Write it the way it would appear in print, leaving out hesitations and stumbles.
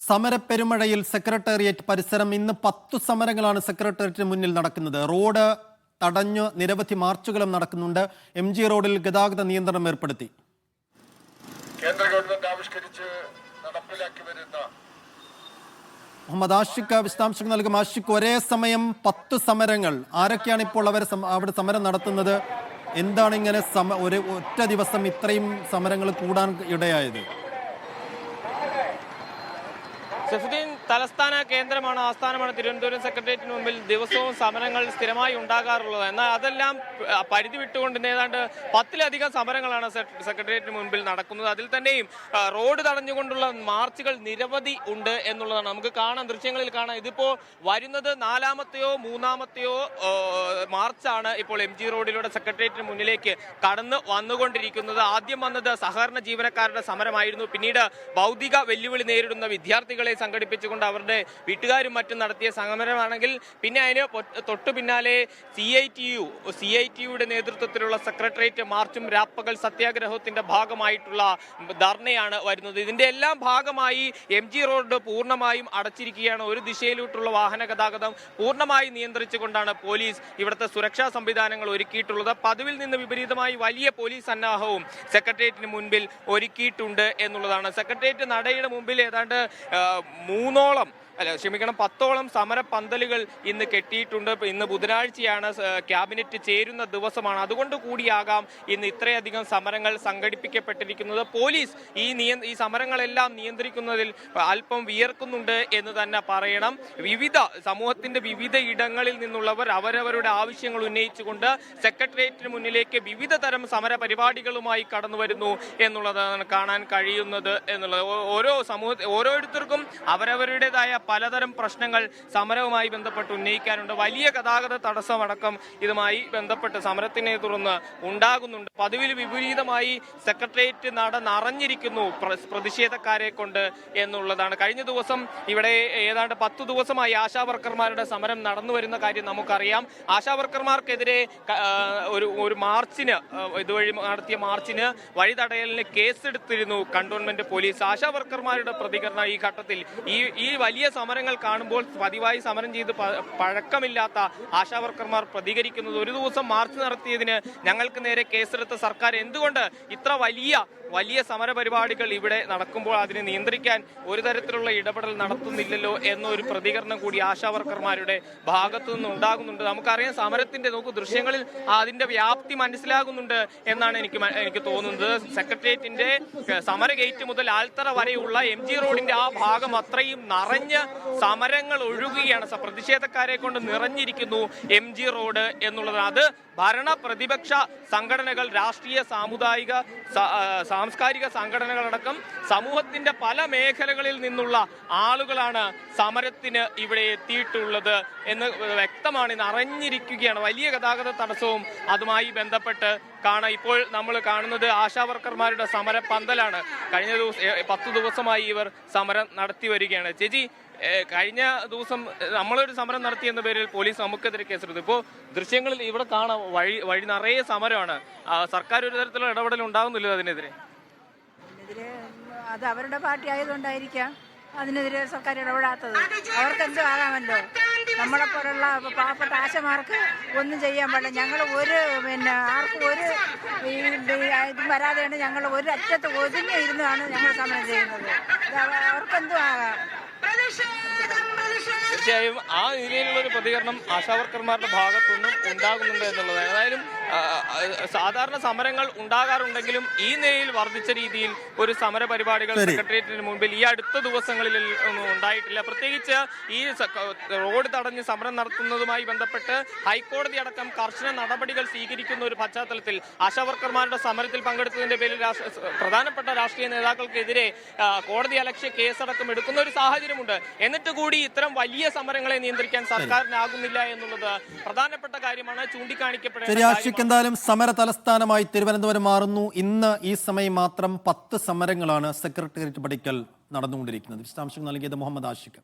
സമരപ്പെരുമഴയിൽ secretariat പരിസരം ഇന്ന് 10 സമരങ്ങളാണ് സെക്രട്ടേറിയറ്റിന് മുന്നിൽ നടക്കുന്നത്. റോഡ് തടഞ്ഞു നിരവധി മാർച്ചുകളും നടക്കുന്നുണ്ട്. MG റോഡിൽ ഗതാഗത നിയന്ത്രണം ഏർപ്പെടുത്തി. കേന്ദ്ര ഗവൺമെന്റ് ആവിഷ്കരിച്ച് നടപ്പിലാക്കി വരുന്ന മുഹമ്മദ് ആഷിഖ് വിശദാംശങ്ങൾ നൽകും. ആഷിഖ്, ഒരേ സമയം 10 സമരങ്ങൾ, ആരൊക്കെയാണ് ഇപ്പോൾ അവിടെ സമരം നടത്തുന്നത്? എന്താണ് ഇങ്ങനെ ഒറ്റ ദിവസം ഇത്രയും സമരങ്ങൾ കൂടാൻ ഇടയായത്? സഫുദ്ദീൻ, തലസ്ഥാന കേന്ദ്രമാണ്, ആസ്ഥാനമാണ് തിരുവനന്തപുരം. സെക്രട്ടേറിയറ്റിന് മുമ്പിൽ ദിവസവും സമരങ്ങൾ സ്ഥിരമായി ഉണ്ടാകാറുള്ളത്. എന്നാൽ അതെല്ലാം പരിധി വിട്ടുകൊണ്ട് ഏതാണ്ട് 10-ലധികം സമരങ്ങളാണ് സെക്രട്ടേറിയറ്റിന് മുൻപിൽ നടക്കുന്നത്. അതിൽ തന്നെയും റോഡ് തടഞ്ഞുകൊണ്ടുള്ള മാർച്ചുകൾ നിരവധി ഉണ്ട് എന്നുള്ളതാണ് നമുക്ക് കാണാം, ദൃശ്യങ്ങളിൽ കാണാം. ഇതിപ്പോ വരുന്നത് 4-മത്തെയോ 3-മത്തെയോ മാർച്ചാണ് ഇപ്പോൾ MG റോഡിലൂടെ സെക്രട്ടേറിയറ്റിന് മുന്നിലേക്ക് കടന്നു വന്നുകൊണ്ടിരിക്കുന്നത്. ആദ്യം വന്നത് സഹകരണ ജീവനക്കാരുടെ സമരമായിരുന്നു. പിന്നീട് ഭൗതിക വെല്ലുവിളി നേരിടുന്ന വിദ്യാർത്ഥികളെ സംഘടിപ്പിച്ചുകൊണ്ട് അവരുടെ വീട്ടുകാരും മറ്റും നടത്തിയ സമരമാണെങ്കിൽ പിന്നെ അതിന് തൊട്ടു പിന്നാലെ CITUയുടെ നേതൃത്വത്തിലുള്ള സെക്രട്ടേറിയറ്റ് മാർച്ചും രാപ്പകൽ സത്യാഗ്രഹത്തിന്റെ ഭാഗമായിട്ടുള്ള ധർണയാണ് വരുന്നത്. ഇതിന്റെ എല്ലാം ഭാഗമായി MG റോഡ് പൂർണ്ണമായും അടച്ചിരിക്കുകയാണ്. ഒരു ദിശയിലോട്ടുള്ള വാഹന ഗതാഗതം പൂർണ്ണമായി നിയന്ത്രിച്ചുകൊണ്ടാണ് പോലീസ് ഇവിടുത്തെ സുരക്ഷാ സംവിധാനങ്ങൾ ഒരുക്കിയിട്ടുള്ളത്. പതിവിൽ നിന്ന് വിപരീതമായി വലിയ പോലീസ് സന്നാഹവും സെക്രട്ടേറിയറ്റിന് മുൻപിൽ ഒരുക്കിയിട്ടുണ്ട് എന്നുള്ളതാണ്. സെക്രട്ടേറിയറ്റ് നടയുടെ മുമ്പിൽ ഏതാണ്ട് 10ഓളം സമര പന്തലുകൾ ഇന്ന് കെട്ടിയിട്ടുണ്ട്. ഇന്ന് ബുധനാഴ്ചയാണ്, ക്യാബിനറ്റ് ചേരുന്ന ദിവസമാണ്. അതുകൊണ്ട് കൂടിയാകാം ഇന്ന് ഇത്രയധികം സമരങ്ങൾ സംഘടിപ്പിക്കപ്പെട്ടിരിക്കുന്നത്. പോലീസ് ഈ സമരങ്ങളെല്ലാം നിയന്ത്രിക്കുന്നതിൽ അല്പം വിയർക്കുന്നുണ്ട് എന്ന് തന്നെ പറയണം. സമൂഹത്തിന്റെ വിവിധ ഇടങ്ങളിൽ നിന്നുള്ളവർ അവരവരുടെ ആവശ്യങ്ങൾ ഉന്നയിച്ചുകൊണ്ട് സെക്രട്ടേറിയറ്റിന് മുന്നിലേക്ക് വിവിധ തരം സമര പരിപാടികളുമായി കടന്നു വരുന്നു എന്നുള്ളതാണ് കാണാൻ കഴിയുന്നത് എന്നുള്ളത്. ഓരോരുത്തർക്കും അവരവരുടേതായ പലതരം പ്രശ്നങ്ങൾ സമരവുമായി ബന്ധപ്പെട്ട് ഉന്നയിക്കാനുണ്ട്. വലിയ ഗതാഗത തടസ്സമടക്കം ഇതുമായി ബന്ധപ്പെട്ട് സമരത്തിനെ തുടർന്ന് ഉണ്ടാകുന്നുണ്ട്. പതിവിൽ വിപരീതമായി സെക്രട്ടേറിയറ്റ് നട നിറഞ്ഞിരിക്കുന്നു പ്രതിഷേധക്കാരെ കൊണ്ട് എന്നുള്ളതാണ്. കഴിഞ്ഞ ദിവസം ഇവിടെ ഏതാണ്ട് 10 ദിവസമായി ആശാവർക്കർമാരുടെ സമരം നടന്നു വരുന്ന കാര്യം നമുക്കറിയാം. ആശാവർക്കർമാർക്കെതിരെ ഒരു മാർച്ചിന്, ഇതുവഴി നടത്തിയ മാർച്ചിന് വഴിതടയലിന് കേസെടുത്തിരുന്നു കണ്ടോൺമെന്റ് പോലീസ്. ആശാവർക്കർമാരുടെ പ്രതികരണം ഈ ഘട്ടത്തിൽ ഈ വലിയ സമരങ്ങൾ കാണുമ്പോൾ പതിവായി സമരം ചെയ്ത് പഴക്കമില്ലാത്ത ആശാവർക്കർമാർ പ്രതികരിക്കുന്നത്, ഒരു ദിവസം മാർച്ച് നടത്തിയതിന് ഞങ്ങൾക്ക് നേരെ കേസെടുത്ത സർക്കാർ എന്തുകൊണ്ട് ഇത്ര വലിയ സമര പരിപാടികൾ ഇവിടെ നടക്കുമ്പോൾ അതിനെ നിയന്ത്രിക്കാൻ ഒരു തരത്തിലുള്ള ഇടപെടൽ നടത്തുന്നില്ലല്ലോ എന്നൊരു പ്രതികരണം കൂടി ആശാവർക്കർമാരുടെ ഭാഗത്തു നിന്ന് ഉണ്ടാകുന്നുണ്ട്. നമുക്കറിയാം, സമരത്തിന്റെ ദൃശ്യങ്ങളിൽ അതിന്റെ വ്യാപ്തി മനസ്സിലാകുന്നുണ്ട് എന്നാണ് എനിക്ക് തോന്നുന്നത്. സെക്രട്ടേറിയറ്റിന്റെ സമര ഗേറ്റ് മുതൽ ആൽത്തറ വരെയുള്ള MG റോഡിന്റെ ആ ഭാഗം അത്രയും നിറഞ്ഞ് സമരങ്ങൾ ഒഴുകുകയാണ്. പ്രതിഷേധക്കാരെ കൊണ്ട് നിറഞ്ഞിരിക്കുന്നു MG റോഡ് എന്നുള്ളത്. അത് ഭരണ പ്രതിപക്ഷ സംഘടനകൾ, രാഷ്ട്രീയ സാമുദായിക സാംസ്കാരിക സംഘടനകളടക്കം സമൂഹത്തിന്റെ പല മേഖലകളിൽ നിന്നുള്ള ആളുകളാണ് സമരത്തിന് ഇവിടെ എത്തിയിട്ടുള്ളത് എന്ന് വ്യക്തമാണ്. നിറഞ്ഞിരിക്കുകയാണ്. വലിയ ഗതാഗത തടസ്സവും അതുമായി ബന്ധപ്പെട്ട് കാണാം. ഇപ്പോൾ നമ്മൾ കാണുന്നത് ആശാവർക്കർമാരുടെ സമര പന്തലാണ്. കഴിഞ്ഞ 10 ദിവസമായി ഇവർ സമരം നടത്തി വരികയാണ്. ചേച്ചി, കഴിഞ്ഞ ദിവസം നമ്മളൊരു സമരം നടത്തിയെന്ന പേരിൽ പോലീസ് നമുക്കെതിരെ കേസെടുത്തു. ഇപ്പോൾ ദൃശ്യങ്ങളിൽ ഇവിടെ കാണാം, വഴി നിറയെ സമരമാണ്. സർക്കാർ ഒരു തരത്തിലുള്ള ഇടപെടൽ ഉണ്ടാകുന്നില്ല അതിനെതിരെ. അത് അവരുടെ പാർട്ടി ആയതുകൊണ്ടായിരിക്കാം അതിനെതിരെ സർക്കാർ ഇടപെടാത്തത്. അവർക്ക് എന്തും ആകാമല്ലോ. നമ്മളെ പോലുള്ള പാവപ്പെട്ട ആശമാർക്ക് ഒന്നും ചെയ്യാൻ പാടില്ല. ഞങ്ങൾ ആർക്കും ഒരു ഇതും വരാതെയാണ് ഞങ്ങൾ ഒരു അറ്റത്ത് ഒതുങ്ങി ഇരുന്നാണ് ഞങ്ങൾ സമരം ചെയ്യുന്നത്. അവർക്കെന്തും ആകാം. തീർച്ചയായും ആ നിലയിലുള്ള ഒരു പ്രതികരണം ആശാവർക്കർമാരുടെ ഭാഗത്തുനിന്നും ഉണ്ടാകുന്നുണ്ട് എന്നുള്ളത്. ഏതായാലും സാധാരണ സമരങ്ങൾ ഉണ്ടാകാറുണ്ടെങ്കിലും ഈ നിലയിൽ വർദ്ധിച്ച രീതിയിൽ ഒരു സമര പരിപാടികൾ സെക്രട്ടേറിയറ്റിന് മുൻപിൽ ഈ അടുത്ത ദിവസങ്ങളിൽ ഒന്നും ഉണ്ടായിട്ടില്ല. പ്രത്യേകിച്ച് ഈ റോഡ് തടഞ്ഞ് സമരം നടത്തുന്നതുമായി ബന്ധപ്പെട്ട് ഹൈക്കോടതി അടക്കം കർശന നടപടികൾ സ്വീകരിക്കുന്ന ഒരു പശ്ചാത്തലത്തിൽ ആശാവർക്കർമാരുടെ സമരത്തിൽ പങ്കെടുത്തതിന്റെ പേരിൽ പ്രധാനപ്പെട്ട രാഷ്ട്രീയ നേതാക്കൾക്കെതിരെ കോടതി അലക്ഷ്യ കേസടക്കം എടുക്കുന്ന ഒരു സാഹചര്യമുണ്ട്. എന്നിട്ട് കൂടി ഇത്തരം വലിയ സമരങ്ങളെ നിയന്ത്രിക്കാൻ സർക്കാരിനാകുന്നില്ല എന്നുള്ളത് പ്രധാനപ്പെട്ട കാര്യമാണ്, ചൂണ്ടിക്കാണിക്കപ്പെടുന്നത്. എന്തായാലും സമര തലസ്ഥാനമായി തിരുവനന്തപുരം മാറുന്നു. ഇന്ന് ഈ സമയം മാത്രം 10 സമരങ്ങളാണ് സെക്രട്ടേറിയറ്റ് പടിക്കൽ നടന്നുകൊണ്ടിരിക്കുന്നത്. വിശദാംശങ്ങൾ നൽകിയത് മുഹമ്മദ് ആഷിഖ്.